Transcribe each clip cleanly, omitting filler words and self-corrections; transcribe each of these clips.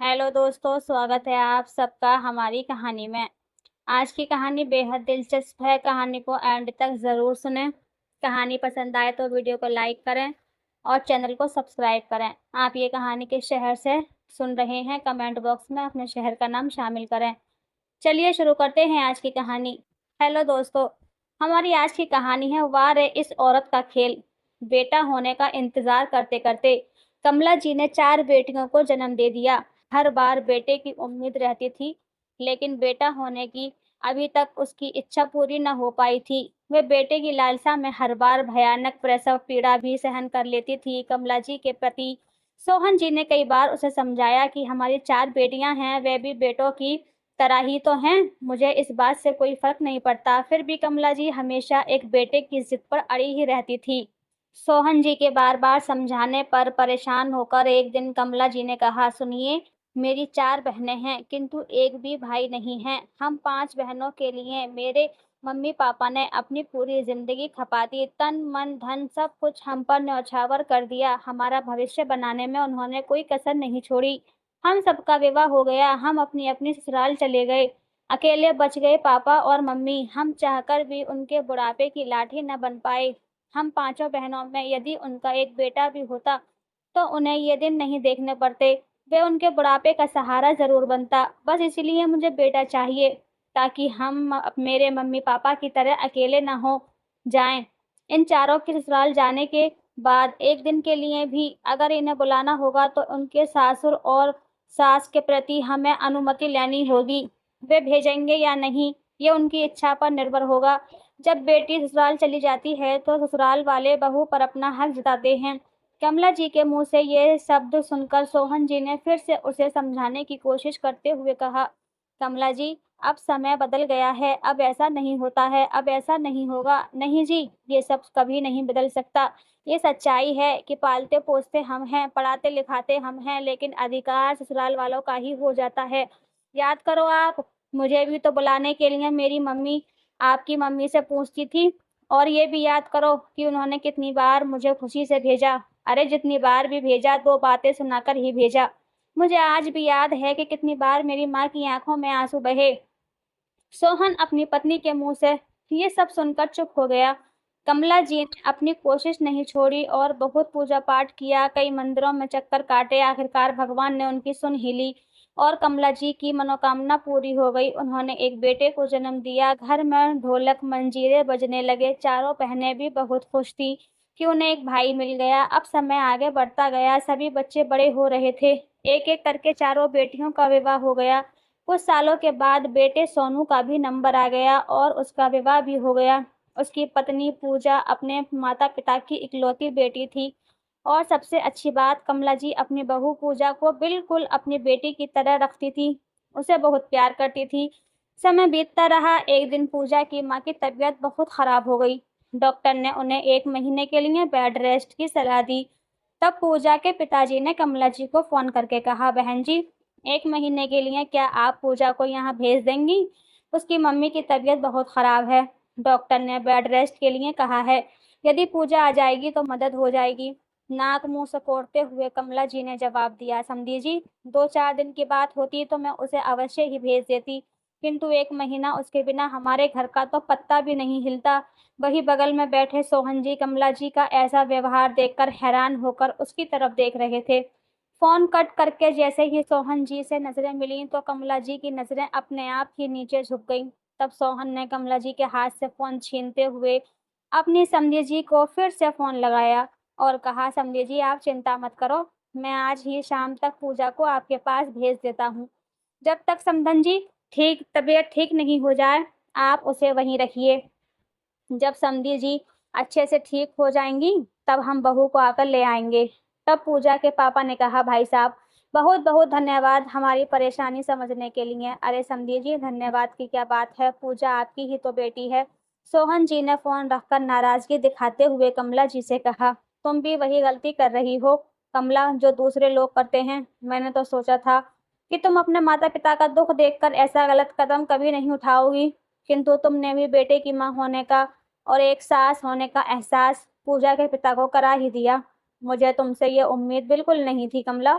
Hello दोस्तों, स्वागत है आप सबका हमारी कहानी में। आज की कहानी बेहद दिलचस्प है। कहानी को एंड तक ज़रूर सुनें। कहानी पसंद आए तो वीडियो को लाइक करें और चैनल को सब्सक्राइब करें। आप ये कहानी किस शहर से सुन रहे हैं, कमेंट बॉक्स में अपने शहर का नाम शामिल करें। चलिए शुरू करते हैं आज की कहानी। हेलो दोस्तों, हमारी आज की कहानी है वाह रे इस औरत का खेल। बेटा होने का इंतजार करते करते कमला जी ने 4 बेटियों को जन्म दे दिया। हर बार बेटे की उम्मीद रहती थी, लेकिन बेटा होने की अभी तक उसकी इच्छा पूरी न हो पाई थी। वे बेटे की लालसा में हर बार भयानक प्रसव पीड़ा भी सहन कर लेती थी। कमला जी के प्रति सोहन जी ने कई बार उसे समझाया कि हमारी 4 बेटियां हैं, वे भी बेटों की तरह ही तो हैं, मुझे इस बात से कोई फ़र्क नहीं पड़ता। फिर भी कमला जी हमेशा एक बेटे की ज़िद पर अड़ी ही रहती थी। सोहन जी के बार-बार समझाने पर परेशान होकर एक दिन कमला जी ने कहा, सुनिए, मेरी 4 बहनें हैं, किंतु एक भी भाई नहीं है। हम 5 बहनों के लिए मेरे मम्मी-पापा ने अपनी पूरी ज़िंदगी खपा दी। तन, मन, धन सब कुछ हम पर न्यौछावर कर दिया। हमारा भविष्य बनाने में उन्होंने कोई कसर नहीं छोड़ी। हम सबका विवाह हो गया, हम अपनी-अपनी ससुराल चले गए। अकेले बच गए पापा और मम्मी। हम चाहकर भी उनके बुढ़ापे की लाठी न बन पाए। हम पाँचों बहनों में यदि उनका एक बेटा भी होता, तो उन्हें ये दिन नहीं देखने पड़ते। वे उनके बुढ़ापे का सहारा ज़रूर बनता। बस इसलिए मुझे बेटा चाहिए, ताकि हम मेरे मम्मी-पापा की तरह अकेले ना हो जाएँ। इन चारों के ससुराल जाने के बाद एक दिन के लिए भी अगर इन्हें बुलाना होगा, तो उनके सासुर और सास के प्रति हमें अनुमति लेनी होगी। वे भेजेंगे या नहीं, ये उनकी इच्छा पर निर्भर होगा। जब बेटी ससुराल चली जाती है, तो ससुराल वाले बहू पर अपना हक जताते हैं। कमला जी के मुँह से ये शब्द सुनकर सोहन जी ने फिर से उसे समझाने की कोशिश करते हुए कहा, कमला जी, अब समय बदल गया है, अब ऐसा नहीं होता है, अब ऐसा नहीं होगा। नहीं जी, ये सब कभी नहीं बदल सकता। ये सच्चाई है कि पालते-पोसते हम हैं, पढ़ाते-लिखाते हम हैं, लेकिन अधिकार ससुराल वालों का ही हो जाता है। याद करो आप, मुझे भी तो बुलाने के लिए मेरी मम्मी आपकी मम्मी से पूछती थी, और ये भी याद करो कि उन्होंने कितनी बार मुझे खुशी से भेजा। अरे जितनी बार भी भेजा, 2 बातें सुनाकर ही भेजा। मुझे आज भी याद है कि कितनी बार मेरी माँ की आँखों में आँसू बहे। सोहन अपनी पत्नी के मुँह से ये सब सुनकर चुप हो गया। कमला जी ने अपनी कोशिश नहीं छोड़ी और बहुत पूजा-पाठ किया, कई मंदिरों में चक्कर काटे, आखिरकार भगवान ने उनकी सुन ही ली और कमला जी की मनोकामना पूरी हो गई। उन्होंने एक बेटे को जन्म दिया, घर में ढोलक, मंजीरे बजने लगे, चारों बहनें भी बहुत खुश थीं कि उन्हें एक भाई मिल गया। अब समय आगे बढ़ता गया, सभी बच्चे बड़े हो रहे थे। एक-एक करके चारों बेटियों का विवाह हो गया। कुछ सालों के बाद बेटे सोनू का भी नंबर आ गया और उसका विवाह भी हो गया। उसकी पत्नी पूजा अपने माता-पिता की इकलौती बेटी थी और सबसे अच्छी बात, कमला जी अपनी बहू पूजा को बिल्कुल अपनी बेटी की तरह रखती थी, उसे बहुत प्यार करती थी। समय बीतता रहा, एक दिन पूजा की माँ की तबीयत बहुत खराब हो गई। डॉक्टर ने उन्हें 1 महीने के लिए बेड रेस्ट की सलाह दी। तब पूजा के पिताजी ने कमला जी को फ़ोन करके कहा, बहन जी, 1 महीने के लिए क्या आप पूजा को यहाँ भेज देंगी? उसकी मम्मी की तबीयत बहुत ख़राब है। डॉक्टर ने बेड रेस्ट के लिए कहा है। यदि पूजा आ जाएगी तो मदद हो जाएगी। नाक मुँह सिकोड़ते हुए कमला जी ने जवाब दिया, समधी जी, 2-4 दिन की बात होती तो मैं उसे अवश्य ही भेज देती, किंतु 1 महीना उसके बिना हमारे घर का तो पत्ता भी नहीं हिलता। वहीं बगल में बैठे सोहन जी कमला जी का ऐसा व्यवहार देखकर हैरान होकर उसकी तरफ देख रहे थे। फ़ोन कट करके जैसे ही सोहन जी से नज़रें मिलीं, तो कमला जी की नज़रें अपने आप ही नीचे झुक गईं। तब सोहन ने कमला जी के हाथ से फ़ोन छीनते हुए अपनी समधी जी को फिर से फ़ोन लगाया और कहा, समधी जी, आप चिंता मत करो, मैं आज ही शाम तक पूजा को आपके पास भेज देता हूँ। जब तक समधन जी तबीयत ठीक नहीं हो जाए, आप उसे वहीं रखिए। जब समधी जी अच्छे से ठीक हो जाएँगी, तब हम बहू को आकर ले आएँगे। तब पूजा के पापा ने कहा, भाई साहब, बहुत-बहुत धन्यवाद हमारी परेशानी समझने के लिए। अरे समधी जी, धन्यवाद की क्या बात है, पूजा आपकी ही तो बेटी है। सोहन जी ने फ़ोन रखकर नाराज़गी दिखाते हुए कमला जी से कहा, तुम भी वही गलती कर रही हो, कमला, जो दूसरे लोग करते हैं। मैंने तो सोचा था कि तुम अपने माता-पिता का दुःख देखकर ऐसा गलत कदम कभी नहीं उठाओगी, किंतु तुमने भी बेटे की माँ होने का और एक सास होने का एहसास पूजा के पिता को करा ही दिया। मुझे तुमसे ये उम्मीद बिल्कुल नहीं थी कमला।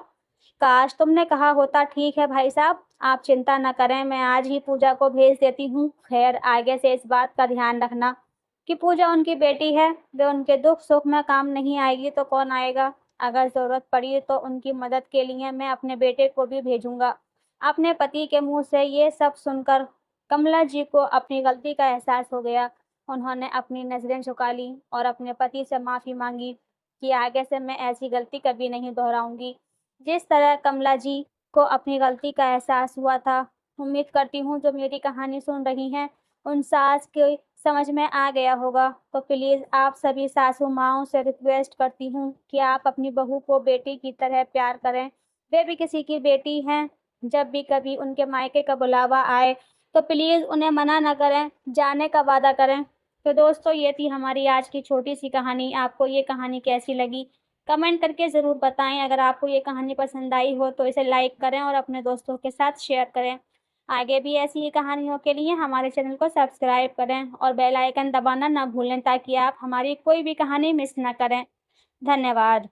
काश तुमने कहा होता। ठीक है भाई साहब, आप चिंता न करें, मैं आज ही पूजा को भेज देती हूँ। खैर, आगे से इस बात का ध्यान रखना कि पूजा उनकी बेटी है, वे उनके दुख-सुख में काम नहीं आएगी तो कौन आएगा? अगर ज़रूरत पड़ी तो उनकी मदद के लिए मैं अपने बेटे को भी भेजूँगा। अपने पति के मुँह से ये सब सुनकर कमला जी को अपनी गलती का एहसास हो गया। उन्होंने अपनी नज़रें झुका लीं और अपने पति से माफ़ी माँगी कि आगे से मैं ऐसी गलती कभी नहीं दोहराऊँगी। जिस तरह कमला जी को अपनी गलती का एहसास हुआ था, उम्मीद करती हूँ जो मेरी कहानी सुन रही हैं, उन सास की समझ में आ गया होगा। तो प्लीज़ आप सभी सासू माँओं से रिक्वेस्ट करती हूँ कि आप अपनी बहू को बेटी की तरह प्यार करें। वे भी किसी की बेटी हैं। जब भी कभी उनके मायके का बुलावा आए, तो प्लीज़ उन्हें मना ना करें, जाने का वादा करें। तो दोस्तों, ये थी हमारी आज की छोटी-सी कहानी। आपको ये कहानी कैसी लगी? कमेंट करके ज़रूर बताएँ। अगर आपको ये कहानी पसंद आई हो तो इसे लाइक करें और अपने दोस्तों के साथ शेयर करें। आगे भी ऐसी ही कहानियों के लिए हमारे चैनल को सब्सक्राइब करें और बेल आइकन दबाना ना भूलें ताकि आप हमारी कोई भी कहानी मिस ना करें। धन्यवाद।